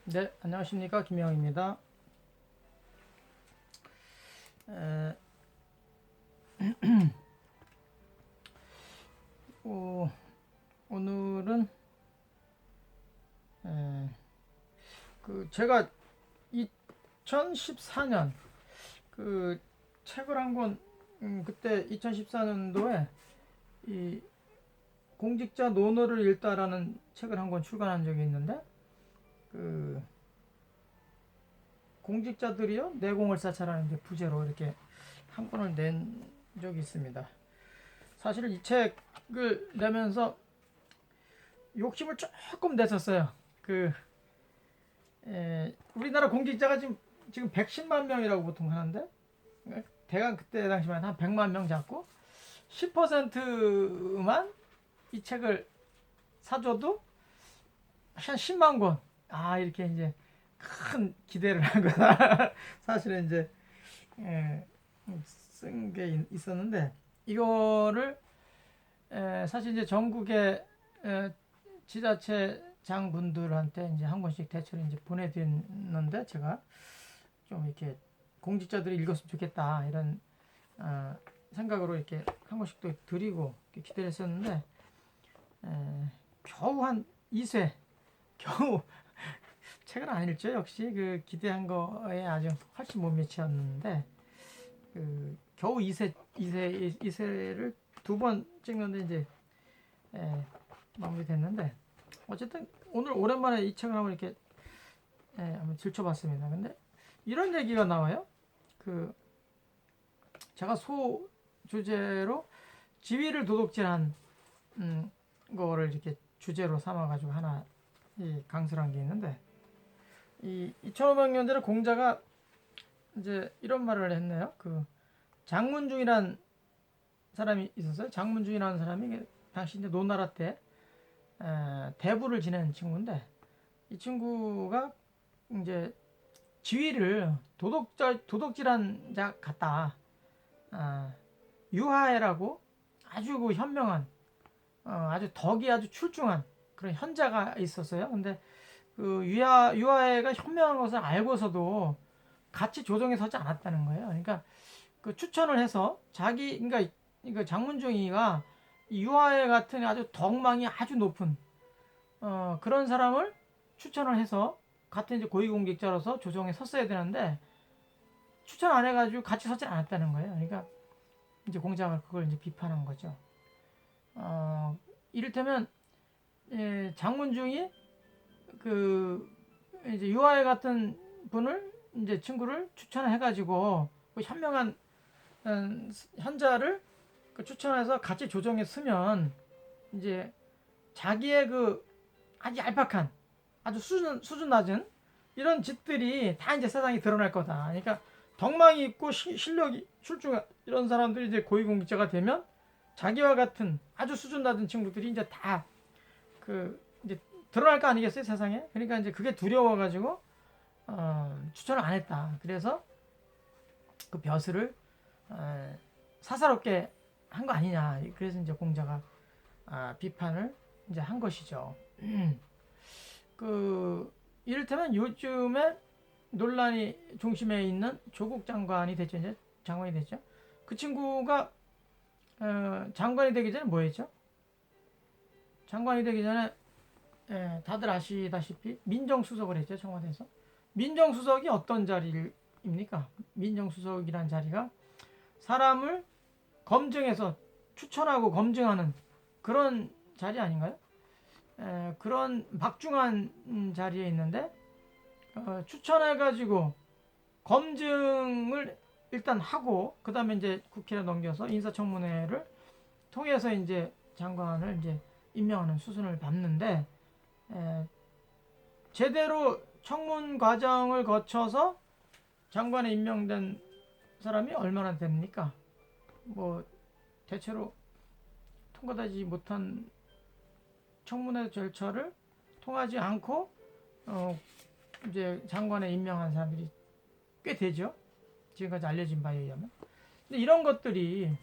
네, 안녕하십니까. 김영입니다. 에, 오늘은 에, 제가 2014년 그 책을 한 권, 그때 2014년도에 이 공직자 논어를 읽다라는 책을 한 권 출간한 적이 있는데, 그 공직자들이요 내공을 쌓자라는 이제 부제로 이렇게 한 권을 낸 적이 있습니다. 사실 이 책을 내면서 욕심을 조금 냈었어요. 그 우리나라 공직자가 지금 110만 명이라고 보통 하는데, 대강 그때 당시만 한 100만 명 잡고 10%만 이 책을 사줘도 한 10만 권. 아, 이렇게 이제 큰 기대를 한 거다. 사실은 이제 쓴 게 있었는데, 이거를 사실 이제 전국의 지자체 장분들한테 이제 한 권씩 대체로 이제 보내드렸는데, 제가 좀 이렇게 공직자들이 읽었으면 좋겠다 이런 생각으로 이렇게 한 권씩 또 드리고 기대를 했었는데, 겨우 한 2쇄, 겨우 책을 안 읽죠. 역시 그 기대한 거에 아주 훨씬 못 미쳤는데, 겨우 2쇄를 두 번 찍는데 이제 마무리됐는데, 어쨌든 오늘 오랜만에 이 책을 한번 이렇게 한번 들춰봤습니다. 근데 이런 얘기가 나와요. 제가 소 주제로 지위를 도둑질한 거를 이렇게 주제로 삼아가지고 하나 강설을 한 게 있는데, 이 2500년대에 공자가 이제 이런 말을 했네요. 장문중이란 사람이 있었어요. 장문중이라는 사람이 당시 이제 노나라 때 대부를 지낸 친구인데, 이 친구가 이제 지위를 도둑질한 자 같다. 유하애라고 아주 그 현명한, 아주 덕이 아주 출중한 그런 현자가 있었어요. 근데 유하애가 현명한 것을 알고서도 같이 조정에 서지 않았다는 거예요. 그러니까 그 추천을 해서 그러니까 장문중이가 유하애 같은 아주 덕망이 아주 높은 그런 사람을 추천을 해서 같은 이제 고위공직자로서 조정에 섰어야 되는데, 추천 안 해가지고 같이 서지 않았다는 거예요. 그러니까 이제 공자가 그걸 이제 비판한 거죠. 이를테면 장문중이 이제 유아애 같은 분을 이제 친구를 추천해가지고 그 현명한 현자를 추천해서 같이 조정에 서면, 이제 자기의 아주 얄팍한, 아주 수준 낮은 이런 짓들이 다 이제 세상에 드러날 거다. 그러니까 덕망이 있고 실력이 출중한 이런 사람들이 이제 고위공직자가 되면 자기와 같은 아주 수준 낮은 친구들이 이제 다 이제 드러날 거 아니겠어요, 세상에. 그러니까 이제 그게 두려워가지고 추천을 안 했다. 그래서 그 벼슬을 사사롭게 한 거 아니냐. 그래서 이제 공자가 비판을 이제 한 것이죠. 이를테면 요즘에 논란이 중심에 있는 조국 장관이 됐죠. 이제 장관이 됐죠. 그 친구가 장관이 되기 전에 뭐 했죠? 장관이 되기 전에 다들 아시다시피 민정수석을 했죠. 청와대에서. 민정수석이 어떤 자리입니까? 민정수석이란 자리가 사람을 검증해서 추천하고 검증하는 그런 자리 아닌가요? 그런 막중한 자리에 있는데, 추천해가지고 검증을 일단 하고 그 다음에 이제 국회에 넘겨서 인사청문회를 통해서 이제 장관을 이제 임명하는 수순을 밟는데, 제대로 청문 과정을 거쳐서 장관에 임명된 사람이 얼마나 됩니까? 뭐 대체로 통과되지 못한 청문회 절차를 통하지 않고 이제 장관에 임명한 사람들이 꽤 되죠. 지금까지 알려진 바에 의하면. 근데 이런 것들이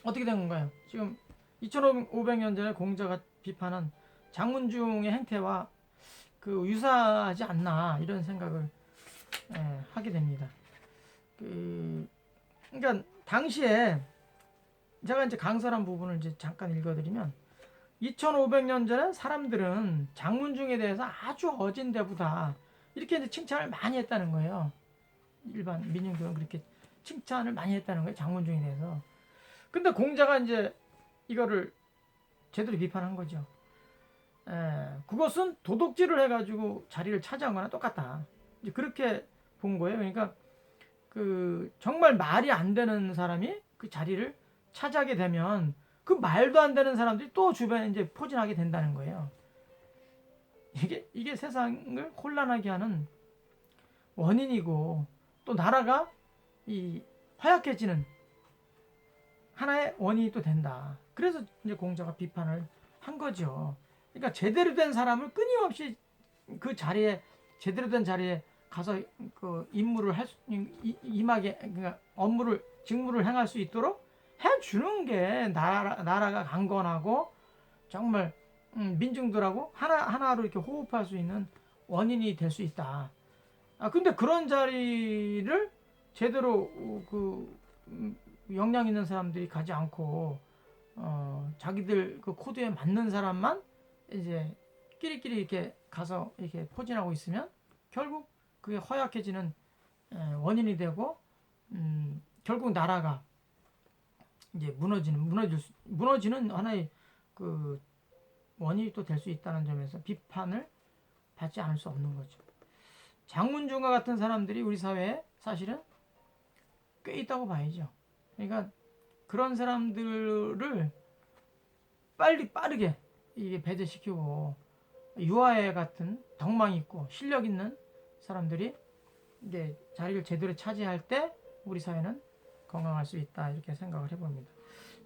어떻게 된 건가요? 지금 2500년 전에 공자가 비판한 장문중의 행태와 그 유사하지 않나 이런 생각을 하게 됩니다. 그러니까 당시에 제가 이제 강설한 부분을 이제 잠깐 읽어드리면 2500년 전에 사람들은 장문중에 대해서 아주 어진 데보다 이렇게 이제 칭찬을 많이 했다는 거예요. 일반 민중들은 그렇게 칭찬을 많이 했다는 거예요. 장문중에 대해서. 근데 공자가 이제 이거를 제대로 비판한 거죠. 그것은 도둑질을 해가지고 자리를 차지한 거나 똑같다. 이제 그렇게 본 거예요. 그러니까 그 정말 말이 안 되는 사람이 그 자리를 차지하게 되면 그 말도 안 되는 사람들이 또 주변에 이제 포진하게 된다는 거예요. 이게 세상을 혼란하게 하는 원인이고 또 나라가 이 허약해지는 하나의 원인이 또 된다. 그래서 이제 공자가 비판을 한 거죠. 그러니까 제대로 된 사람을 끊임없이 그 자리에 제대로 된 자리에 가서 그 임무를 임하게 그러니까 업무를 직무를 행할 수 있도록 해주는 게 나라가 강건하고 정말 민중들하고 하나로 이렇게 호흡할 수 있는 원인이 될 수 있다. 근데 그런 자리를 제대로 그 역량 있는 사람들이 가지 않고 자기들 그 코드에 맞는 사람만 이제 끼리끼리 이렇게 가서 이렇게 포진하고 있으면 결국 그게 허약해지는 원인이 되고 결국 나라가 이제 무너지는 하나의 그 원인이 또 될 수 있다는 점에서 비판을 받지 않을 수 없는 거죠. 장문중과 같은 사람들이 우리 사회에 사실은 꽤 있다고 봐야죠. 그러니까 그런 사람들을 빠르게 이게 배제시키고 유아애 같은 덕망 있고 실력 있는 사람들이 이제 자리를 제대로 차지할 때 우리 사회는 건강할 수 있다 이렇게 생각을 해봅니다.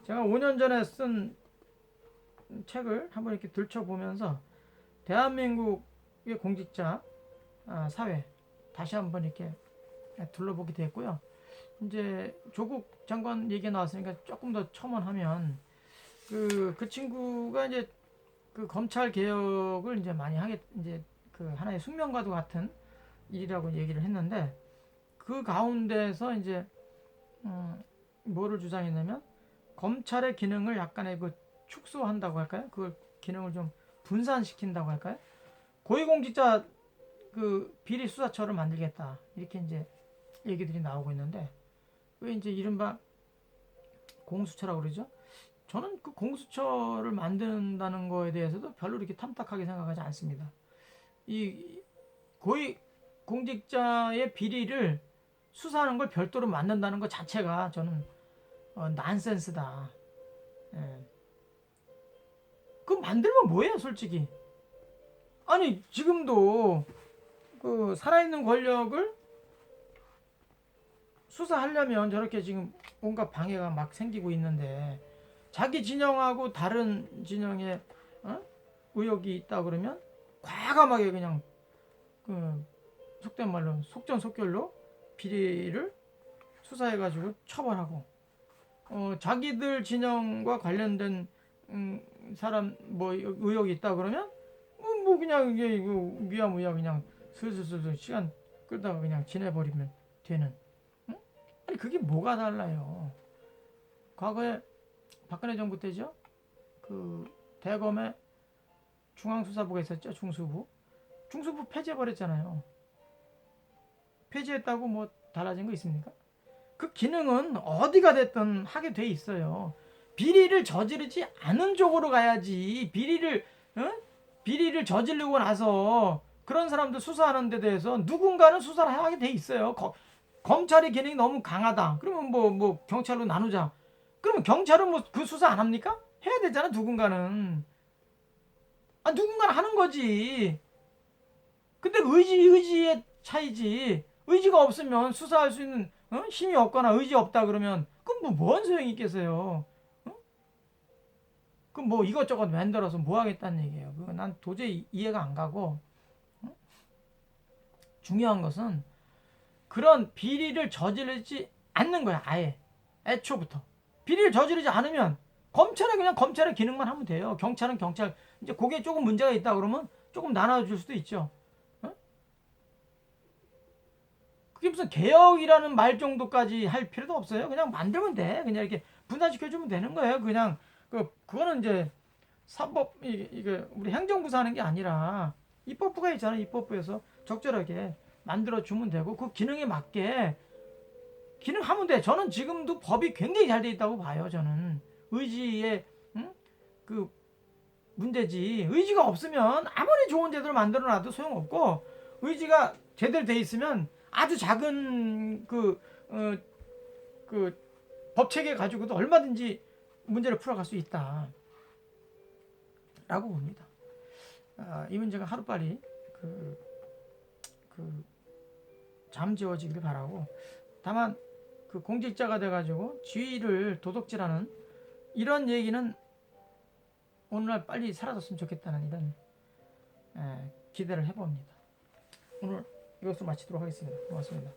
제가 5년 전에 쓴 책을 한번 이렇게 들춰보면서 대한민국의 공직자 사회 다시 한번 이렇게 둘러보게 됐고요. 이제 조국 장관 얘기가 나왔으니까 조금 더 첨언하면 그 친구가 이제 그 검찰 개혁을 이제 많이 이제 그 하나의 숙명과도 같은 일이라고 얘기를 했는데 그 가운데서 이제 뭐를 주장했냐면 검찰의 기능을 약간의 그 축소한다고 할까요? 그 기능을 좀 분산시킨다고 할까요? 고위공직자 그 비리 수사처를 만들겠다 이렇게 이제 얘기들이 나오고 있는데 왜 이제 이른바 공수처라고 그러죠? 저는 그 공수처를 만든다는 거에 대해서도 별로 이렇게 탐탁하게 생각하지 않습니다. 이 고위 공직자의 비리를 수사하는 걸 별도로 만든다는 것 자체가 저는 난센스다. 그 만들면 뭐예요, 솔직히? 아니 지금도 그 살아있는 권력을 수사하려면 저렇게 지금 온갖 방해가 막 생기고 있는데 자기 진영하고 다른 진영에 의혹이 있다 그러면 과감하게 그냥 그 속된 말로 속전속결로 비리를 수사해가지고 처벌하고 자기들 진영과 관련된 사람 뭐 의혹이 있다 그러면 뭐 그냥 이게 위야무야 그냥 슬슬 시간 끌다가 그냥 지내버리면 되는. 아니 그게 뭐가 달라요? 과거에 박근혜 정부 때죠. 그 대검에 중앙수사부가 있었죠. 중수부 폐지해버렸잖아요. 폐지했다고 뭐 달라진 거 있습니까? 그 기능은 어디가 됐든 하게 돼 있어요. 비리를 저지르지 않은 쪽으로 가야지. 비리를 저지르고 나서 그런 사람들 수사하는 데 대해서 누군가는 수사를 하게 돼 있어요. 검찰의 기능이 너무 강하다. 그러면 뭐 경찰로 나누자. 그러면 경찰은 뭐 그 수사 안 합니까? 해야 되잖아, 누군가는. 누군가는 하는 거지. 근데 의지의 차이지. 의지가 없으면 수사할 수 있는 힘이 없거나 의지 없다 그러면 그럼 뭔 소용이 있겠어요? 그럼 뭐 이것저것 만들어서 뭐 하겠다는 얘기예요. 그거 난 도저히 이해가 안 가고 중요한 것은 그런 비리를 저지르지 않는 거야. 아예 애초부터 비리를 저지르지 않으면 검찰은 그냥 검찰의 기능만 하면 돼요. 경찰은 경찰. 이제 그게 조금 문제가 있다 그러면 조금 나눠줄 수도 있죠. 어? 그게 무슨 개혁이라는 말 정도까지 할 필요도 없어요. 그냥 만들면 돼. 그냥 이렇게 분산시켜주면 되는 거예요. 그냥 그거는 이제 사법 이게 우리 행정부에서 하는 게 아니라 입법부가 있잖아요. 입법부에서 적절하게 만들어 주면 되고 그 기능에 맞게 기능하면 돼. 저는 지금도 법이 굉장히 잘 돼 있다고 봐요. 저는 의지의 그 문제지. 의지가 없으면 아무리 좋은 제도를 만들어 놔도 소용없고 의지가 제대로 돼 있으면 아주 작은 그 법 체계 가지고도 얼마든지 문제를 풀어갈 수 있다라고 봅니다. 이 문제가 하루빨리 잠재워지길 바라고. 다만 그 공직자가 돼가지고 지위를 도둑질하는 이런 얘기는 오늘날 빨리 사라졌으면 좋겠다는 이런 기대를 해봅니다. 오늘 이것으로 마치도록 하겠습니다. 고맙습니다.